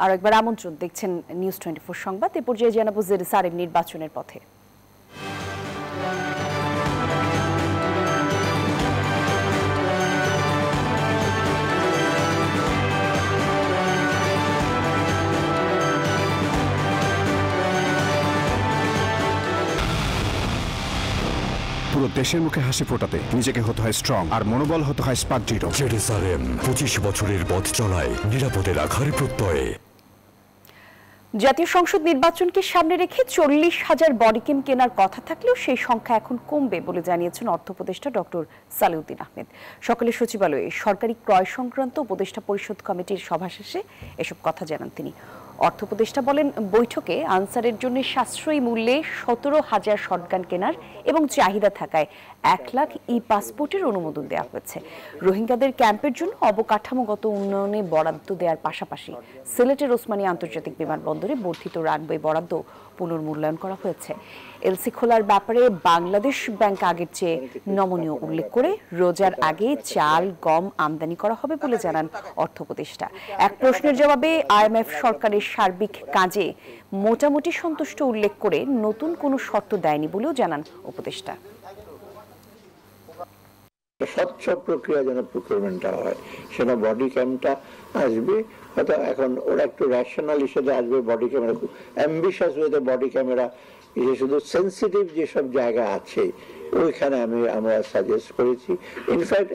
আর একবার আমন্ত্রণ, দেখছেন নিউজ 24 সংবাদ। এ পর্যায়ে জানাবো জেরুসালেম নির্বাচনের পথে। পুরো দেশের মুখে হাসি ফোটাতে নিজেকে হতে হয় স্ট্রং, আর মনোবল হতে হয় স্পার্জিত। জেরুসালেম 25 বছরের পথ চলায় নিরাপদে রাখার প্রত্যয়ে। জাতীয় সংসদ নির্বাচনকে সামনে রেখে 40,000 বডিকেম কেনার কথা থাকলেও সেই সংখ্যা এখন কমবে বলে জানিয়েছেন অর্থ উপদেষ্টা ডক্টর সালেউদ্দিন আহমেদ। সকালে সচিবালয়ে সরকারি ক্রয় সংক্রান্ত উপদেষ্টা পরিষদ কমিটির সভা শেষে এসব কথা জানান তিনি। অর্থ উপদেষ্টা বলেন, বৈঠকে আনসারের জন্য সাশ্রয়ী মূল্যে 17,000 শটগান কেনার এবং চাহিদা থাকায় 1 লাখ ই-পাসপোর্টের অনুমোদন দেওয়া হয়েছে। রোহিঙ্গাদের ক্যাম্পের জন্য অবকাঠামোগত উন্নয়নে বরাদ্দ দেওয়ার পাশাপাশি সিলেটের ওসমানী আন্তর্জাতিক বিমানবন্দরে বর্ধিত রানওয়ে বরাদ্দ পুনর্মূল্যায়ন করা হয়েছে। এলসি খোলার ব্যাপারে বাংলাদেশ ব্যাংক আগের চেয়ে নমনীয় উল্লেখ করে রোজার আগে চাল গম আমদানি করা হবে বলে জানান অর্থ উপদেষ্টা। এক প্রশ্নের জবাবে আইএমএফ সরকারের সার্বিক কাজে মোটামুটি সন্তুষ্ট উল্লেখ করে নতুন কোনো শর্ত দেয়নি বলেও জানান উপদেষ্টা। স্বচ্ছ প্রক্রিয়া যেন প্রকিউরমেন্টটা হয়, সেটা বডি ক্যামটা আসবে, হয়তো এখন ওরা একটু রেশনাল হিসেবে আসবে। বডি ক্যামেরা খুব অ্যাম্বিশাস ওয়েতে বডি ক্যামেরা, শুধু সেন্সিটিভ যেসব জায়গা আছে ওইখানে আমরা সাজেস্ট করেছি। ইনফ্যাক্ট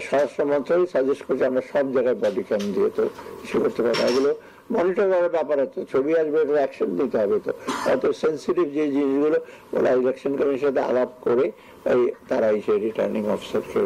স্বরাষ্ট্র মন্ত্রণালয় সাজেস্ট করেছে আমরা সব জায়গায় বডি ক্যাম দিয়ে তো ইস্যু করতে পারবো। এগুলো মনিটর করার ব্যাপার আছে, ছবি আসবে, এটা অ্যাকশন দিতে হবে। তো অত সেন্সিটিভ যে জিনিসগুলো ওরা ইলেকশন কমিশনের সাথে আলাপ করে তারা এই রিটার্নিং অফিসারকে